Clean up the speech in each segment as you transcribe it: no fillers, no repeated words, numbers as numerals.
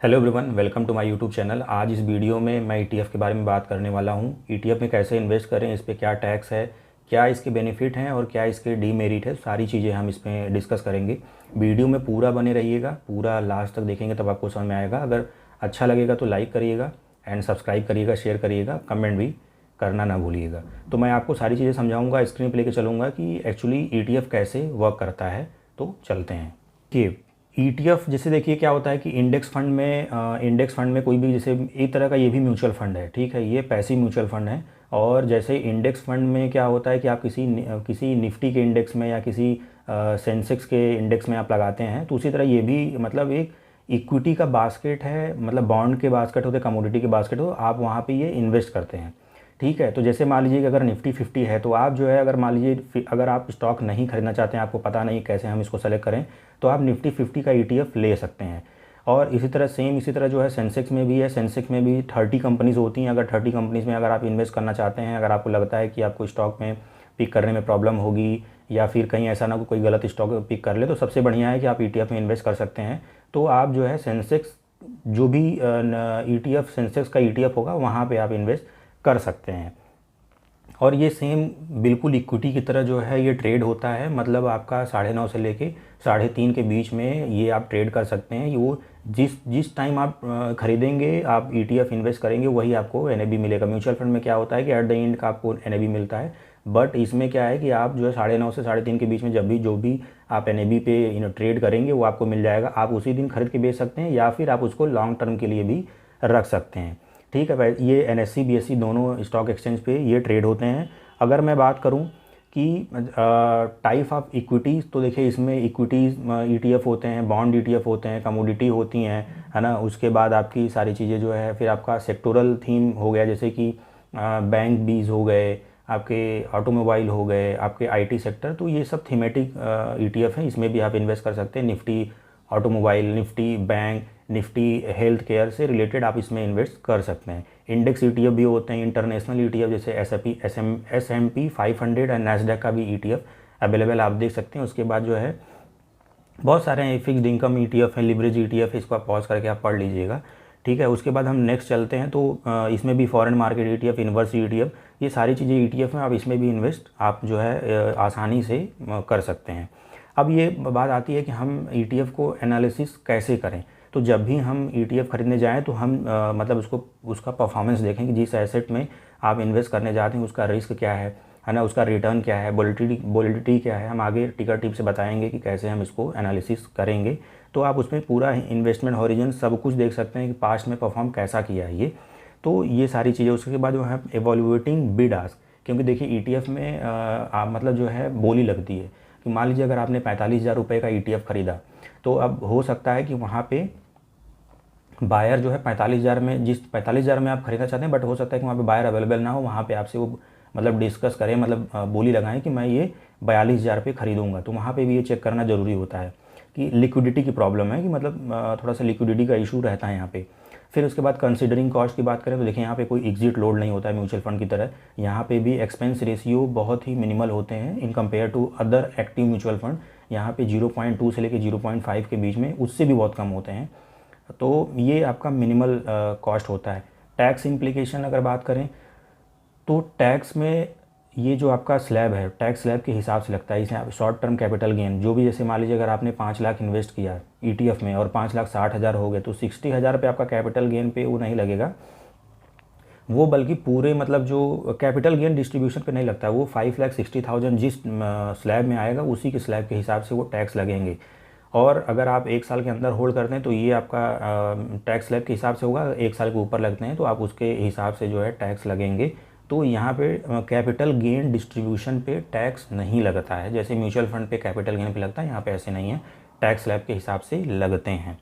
Hello everyone, welcome to my YouTube channel. आज इस video में मैं ईटीएफ के बारे में बात करने वाला हूं। ईटीएफ में कैसे इन्वेस्ट करें, इस पे क्या टैक्स है, क्या इसके बेनिफिट हैं और क्या इसके डीमेरिट है, सारी चीज़ें हम इसमें डिस्कस करेंगे। वीडियो में पूरा बने रहिएगा, पूरा लास्ट तक देखेंगे तब आपको समझ में आएगा। अगर अच्छा लगेगा तो लाइक करिएगा एंड सब्सक्राइब करिएगा, शेयर करिएगा, कमेंट भी करना ना भूलिएगा। तो मैं आपको सारी चीज़ें समझाऊँगा, स्क्रीन पर लेकर चलूँगा कि एक्चुअली ईटीएफ कैसे वर्क करता है। तो चलते हैं कि ईटीएफ जैसे देखिए क्या होता है कि इंडेक्स फंड में कोई भी, जैसे एक तरह का ये भी म्यूचुअल फंड है, ठीक है, ये पैसिव म्यूचुअल फंड है। और जैसे इंडेक्स फंड में क्या होता है कि आप किसी निफ्टी के इंडेक्स में या किसी सेंसेक्स के इंडेक्स में आप लगाते हैं, तो उसी तरह ये भी मतलब एक इक्विटी का बास्केट है, मतलब बॉन्ड के बास्केट होते, कमोडिटी के बास्केट हो, आप वहाँ पे ये इन्वेस्ट करते हैं। ठीक है, तो जैसे मान लीजिए कि अगर निफ्टी 50 है तो आप जो है, अगर मान लीजिए अगर आप स्टॉक नहीं खरीदना चाहते हैं, आपको पता नहीं कैसे हम इसको सेलेक्ट करें, तो आप निफ्टी 50 का ईटीएफ ले सकते हैं। और इसी तरह जो है सेंसेक्स में भी है। सेंसेक्स में भी 30 कंपनीज़ होती हैं। अगर 30 कंपनीज़ में अगर आप इन्वेस्ट करना चाहते हैं, अगर आपको लगता है कि आपको स्टॉक में पिक करने में प्रॉब्लम होगी या फिर कहीं ऐसा ना कोई गलत स्टॉक पिक कर ले, तो सबसे बढ़िया है कि आप ईटीएफ में इन्वेस्ट कर सकते हैं। तो आप जो है सेंसेक्स, जो भी ईटीएफ सेंसेक्स का ईटीएफ होगा वहाँ पर आप इन्वेस्ट कर सकते हैं। और ये सेम बिल्कुल इक्विटी की तरह जो है ये ट्रेड होता है, मतलब आपका 9:30 से लेके 3:30 के बीच में ये आप ट्रेड कर सकते हैं। वो जिस जिस टाइम आप खरीदेंगे, आप ईटीएफ इन्वेस्ट करेंगे, वही आपको एनएबी मिलेगा। म्यूचुअल फंड में क्या होता है कि एट द एंड का आपको एनएबी मिलता है, बट इसमें क्या है कि आप जो है 9:30 से 3:30 के बीच में जो भी आप एनएबी पे ट्रेड करेंगे वो आपको मिल जाएगा। आप उसी दिन खरीद के बेच सकते हैं या फिर आप उसको लॉन्ग टर्म के लिए भी रख सकते हैं। ठीक है भाई, ये एनएससी बीएससी दोनों स्टॉक एक्सचेंज पे ये ट्रेड होते हैं। अगर मैं बात करूं कि टाइप ऑफ इक्विटीज़, तो देखिए इसमें इक्विटीज़ ईटीएफ होते हैं, बॉन्ड ईटीएफ होते हैं, कमोडिटी होती हैं, है ना। उसके बाद आपकी सारी चीज़ें जो है, फिर आपका सेक्टोरल थीम हो गया, जैसे कि बैंक बीज हो गए, आपके ऑटोमोबाइल हो गए, आपके आईटी सेक्टर, तो ये सब थीमेटिक ईटीएफ हैं। इसमें भी आप इन्वेस्ट कर सकते हैं। Nifty automobile, Nifty bank, Nifty health care से रिलेटेड आप इसमें इन्वेस्ट कर सकते हैं। इंडेक्स ईटीएफ भी होते हैं, इंटरनेशनल ईटीएफ जैसे एसएमपी 500 एंड नैस्डैक का भी ईटीएफ अवेलेबल आप देख सकते हैं। उसके बाद जो है बहुत सारे हैं, फिक्स्ड इनकम ईटीएफ है, लिवरेज ईटीएफ, इसको आप पॉज करके आप पढ़ लीजिएगा। ठीक है, उसके बाद हम नेक्स्ट चलते हैं। तो इसमें भी foreign market ETF, inverse ETF, ये सारी चीज़ें ईटीएफ में, आप इसमें भी इन्वेस्ट आप जो है आसानी से कर सकते हैं। अब ये बात आती है कि हम ईटीएफ को एनालिसिस कैसे करें। तो जब भी हम ईटीएफ खरीदने जाएं तो हम मतलब उसका परफॉर्मेंस देखें कि जिस एसेट में आप इन्वेस्ट करने जाते हैं उसका रिस्क क्या है ना, उसका रिटर्न क्या है, वोलेटिलिटी क्या है। हम आगे टिकर टिप से बताएंगे कि कैसे हम इसको एनालिसिस करेंगे। तो आप उसमें पूरा इन्वेस्टमेंट हॉरिजन सब कुछ देख सकते हैं कि पास्ट में परफॉर्म कैसा किया है ये। तो ये सारी चीज़ें। उसके बाद जो है एवोल्यूएटिंग बिड आस्क, क्योंकि देखिए ईटीएफ में आप मतलब जो है बोली लगती है कि मान लीजिए अगर आपने 45,000 रुपये का ईटीएफ खरीदा, तो अब हो सकता है कि वहाँ पे बायर जो है 45,000 में, जिस 45,000 में आप खरीदना चाहते हैं, बट हो सकता है कि वहाँ पे बायर अवेलेबल ना हो। वहाँ पे आपसे वो मतलब डिस्कस करें, मतलब बोली लगाएं कि मैं ये 42,000 पे खरीदूंगा। तो वहाँ पे भी ये चेक करना ज़रूरी होता है कि लिक्विडिटी की प्रॉब्लम है, कि मतलब थोड़ा सा लिक्विडिटी का इशू रहता है यहाँ पे। फिर उसके बाद कंसिडरिंग कॉस्ट की बात करें तो देखिए यहाँ पे कोई एग्जिट लोड नहीं होता है म्यूचुअल फंड की तरह। यहाँ पे भी एक्सपेंस रेशियो बहुत ही मिनिमल होते हैं in compare to other active mutual fund. यहाँ पे 0.2 से लेकर 0.5 के बीच में, उससे भी बहुत कम होते हैं। तो ये आपका मिनिमल कॉस्ट होता है। टैक्स इम्प्लीकेशन अगर बात करें तो टैक्स में ये जो आपका स्लैब है, टैक्स स्लैब के हिसाब से लगता है। इसमें आप शॉर्ट टर्म कैपिटल गेन जो भी, जैसे मान लीजिए अगर आपने 5 लाख इन्वेस्ट किया ईटीएफ में और 5,60,000 हो गए, तो 60,000 पे आपका कैपिटल गेन पे वो नहीं लगेगा वो, बल्कि पूरे मतलब जो कैपिटल गेन डिस्ट्रीब्यूशन पे नहीं लगता है वो। 5,60,000 जिस स्लैब में आएगा उसी के स्लैब के हिसाब से वो टैक्स लगेंगे। और अगर आप 1 साल के अंदर होल्ड करते हैं तो ये आपका टैक्स स्लैब के हिसाब से होगा। 1 साल के ऊपर लगते हैं तो आप उसके हिसाब से जो है टैक्स लगेंगे। तो यहाँ पे कैपिटल गेन डिस्ट्रीब्यूशन पे टैक्स नहीं लगता है, जैसे म्यूचुअल फंड पे कैपिटल गेन पे लगता है, यहाँ पे ऐसे नहीं है, टैक्स स्लैब के हिसाब से लगते हैं।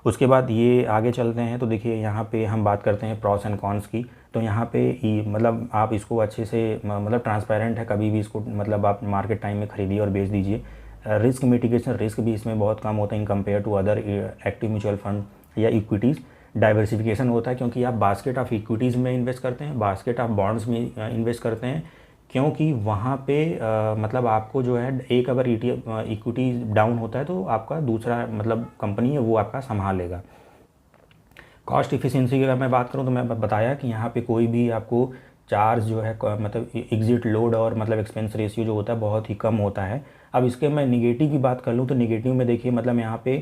उसके बाद ये आगे चलते हैं तो देखिए यहाँ पे हम बात करते हैं प्रॉस एंड कॉन्स की। तो यहाँ पे मतलब आप इसको अच्छे से मतलब ट्रांसपेरेंट है, कभी भी इसको मतलब आप मार्केट टाइम में खरीदिए और बेच दीजिए। रिस्क मिटिगेशन, रिस्क भी इसमें बहुत कम होता है in compare to other active mutual fund या इक्विटीज़। डाइवर्सिफिकेशन होता है क्योंकि आप बास्केट ऑफ इक्विटीज़ में इन्वेस्ट करते हैं, बास्केट ऑफ बॉन्ड्स में इन्वेस्ट करते हैं, क्योंकि वहाँ पे मतलब आपको जो है एक अगर इक्विटी डाउन होता है तो आपका दूसरा मतलब कंपनी है वो आपका संभाल लेगा। कॉस्ट इफ़िशिएंसी की अगर मैं बात करूँ तो मैं बताया कि यहाँ पे कोई भी आपको चार्ज जो है मतलब एग्जिट लोड और मतलब एक्सपेंस रेशियो जो होता है बहुत ही कम होता है। अब इसके मैं निगेटिव की बात कर लूँ तो निगेटिव में देखिए मतलब यहाँ पे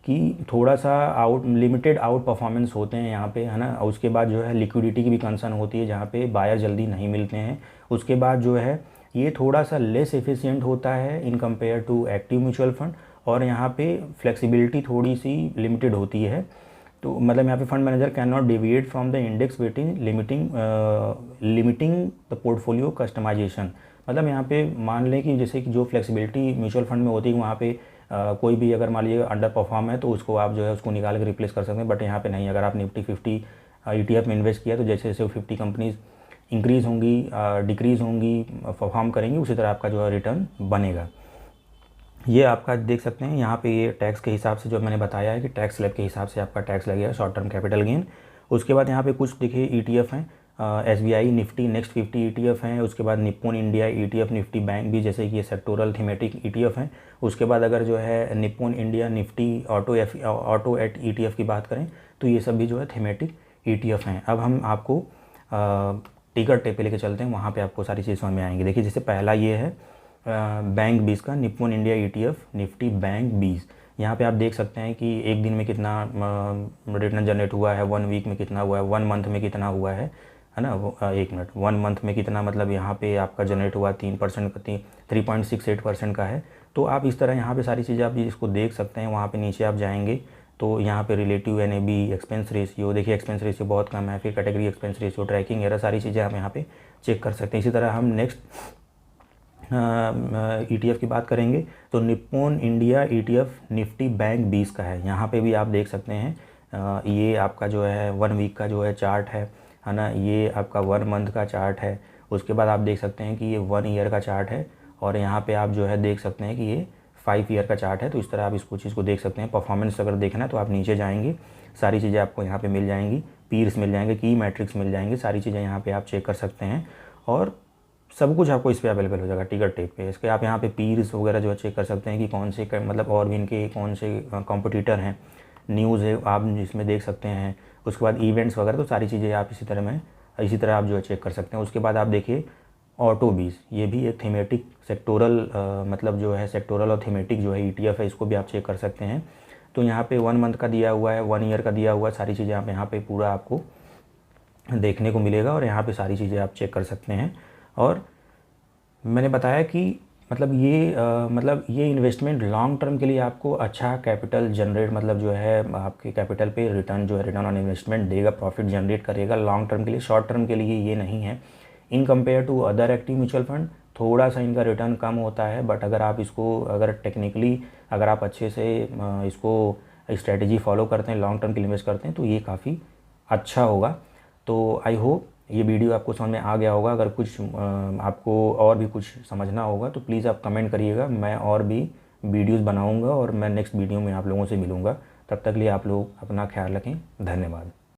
कि थोड़ा सा लिमिटेड आउट परफॉर्मेंस होते हैं यहाँ पे, है ना। और उसके बाद जो है लिक्विडिटी की भी कंसर्न होती है जहाँ पे बायर जल्दी नहीं मिलते हैं। उसके बाद जो है ये थोड़ा सा लेस एफिशिएंट होता है in compare to active mutual fund, और यहाँ पे फ्लेक्सिबिलिटी थोड़ी सी लिमिटेड होती है। तो मतलब यहाँ पे fund manager can not deviate from the index weighting, limiting the portfolio customisation. मतलब यहाँ पे मान लें कि जैसे कि जो फ्लेक्सिबिलिटी म्यूचुअल फंड में होती है वहाँ पे कोई भी अगर मान लीजिए अंडर परफॉर्म है तो उसको आप जो है उसको निकाल के रिप्लेस कर सकते हैं। बट यहाँ पे नहीं, अगर आप निफ्टी 50 ETF में इन्वेस्ट किया तो जैसे जैसे वो 50 कंपनीज इंक्रीज़ होंगी, डिक्रीज़ होंगी, परफॉर्म करेंगी, उसी तरह आपका जो है रिटर्न बनेगा। ये आपका देख सकते हैं यहाँ पे ये टैक्स के हिसाब से जो मैंने बताया है कि टैक्स स्लैब के हिसाब से आपका टैक्स लगेगा शॉर्ट टर्म कैपिटल गेन। उसके बाद यहाँ पे कुछ देखिए ETF हैं, SBI निफ्टी नेक्स्ट 50 ETF हैं। उसके बाद Nippon India ETF Nifty bank भी, जैसे कि ये सेक्टोरल थीमेटिक ETF हैं। उसके बाद अगर जो है निप्पॉन इंडिया निफ्टी ऑटो एट ETF की बात करें तो ये सब भी जो है थीमेटिक ETF हैं। अब हम आपको टिकर टेप पे लेके चलते हैं, वहाँ पे आपको सारी चीज़ समझ में आएंगी। देखिए जैसे पहला ये है बैंक 20 का Nippon India ETF Nifty bank 20। यहाँ पे आप देख सकते हैं कि एक दिन में कितना रिटर्न जनरेट हुआ है, 1 वीक में कितना हुआ है, 1 मंथ में कितना हुआ है ना। वो 1 मिनट, 1 मंथ में कितना मतलब यहाँ पे आपका जनरेट हुआ 3% का, 3.68% का है। तो आप इस तरह यहाँ पे सारी चीज़ें आप इसको देख सकते हैं। वहाँ पे नीचे आप जाएंगे तो यहाँ पे रिलेटिव NAV, एक्सपेंस रेशियो, देखिए एक्सपेंस रेशियो बहुत कम है। फिर category expense ratio, tracking error, सारी चीज़ें आप यहाँ पे चेक कर सकते हैं। इसी तरह हम नेक्स्ट ETF की बात करेंगे तो Nippon India ETF Nifty bank 20 का है। यहाँ पे भी आप देख सकते हैं ये आपका जो है 1 वीक का जो है चार्ट है ना। ये आपका 1 मंथ का चार्ट है। उसके बाद आप देख सकते हैं कि ये 1 ईयर का चार्ट है, और यहाँ पे आप जो है देख सकते हैं कि ये 5 ईयर का चार्ट है। तो इस तरह आप इसको चीज़ को देख सकते हैं। परफॉर्मेंस अगर देखना है तो आप नीचे जाएंगे, सारी चीज़ें आपको यहाँ पे मिल जाएंगी, पीर्स मिल जाएंगे, की मैट्रिक्स मिल जाएंगे, सारी चीज़ें यहाँ पे आप चेक कर सकते हैं। और सब कुछ आपको इस पे अवेलेबल हो जाएगा टिकर टेप पे। इसके आप यहाँ पे पीर्स वगैरह जो है चेक कर सकते हैं कि कौन से मतलब और भी इनके कौन से कॉम्पिटिटर हैं, न्यूज़ है आप इसमें देख सकते हैं। उसके बाद इवेंट्स वगैरह, तो सारी चीज़ें आप इसी तरह आप जो है चेक कर सकते हैं। उसके बाद आप देखिए ऑटो 20, ये भी एक थीमेटिक सेक्टोरल मतलब जो है सेक्टोरल और थीमेटिक जो है ETF है, इसको भी आप चेक कर सकते हैं। तो यहाँ पे 1 मंथ का दिया हुआ है, 1 ईयर का दिया हुआ है, सारी चीज़ें आप यहाँ पे पूरा आपको देखने को मिलेगा, और यहाँ पे सारी चीज़ें आप चेक कर सकते हैं। और मैंने बताया कि मतलब ये इन्वेस्टमेंट लॉन्ग टर्म के लिए आपको अच्छा कैपिटल जनरेट, मतलब जो है आपके कैपिटल पे रिटर्न जो है रिटर्न ऑन इन्वेस्टमेंट देगा, प्रॉफिट जनरेट करेगा लॉन्ग टर्म के लिए। शॉर्ट टर्म के लिए ये नहीं है। In compare to other active mutual fund थोड़ा सा इनका रिटर्न कम होता है, बट अगर आप इसको अगर टेक्निकली अगर आप अच्छे से इसको स्ट्रेटजी फॉलो करते हैं, लॉन्ग टर्म के लिए इन्वेस्ट करते हैं तो ये काफ़ी अच्छा होगा। तो आई होप ये वीडियो आपको समझ में आ गया होगा। अगर कुछ आपको और भी कुछ समझना होगा तो प्लीज़ आप कमेंट करिएगा, मैं और भी वीडियोस बनाऊंगा और मैं नेक्स्ट वीडियो में आप लोगों से मिलूँगा। तब तक लिए आप लोग अपना ख्याल रखें। धन्यवाद।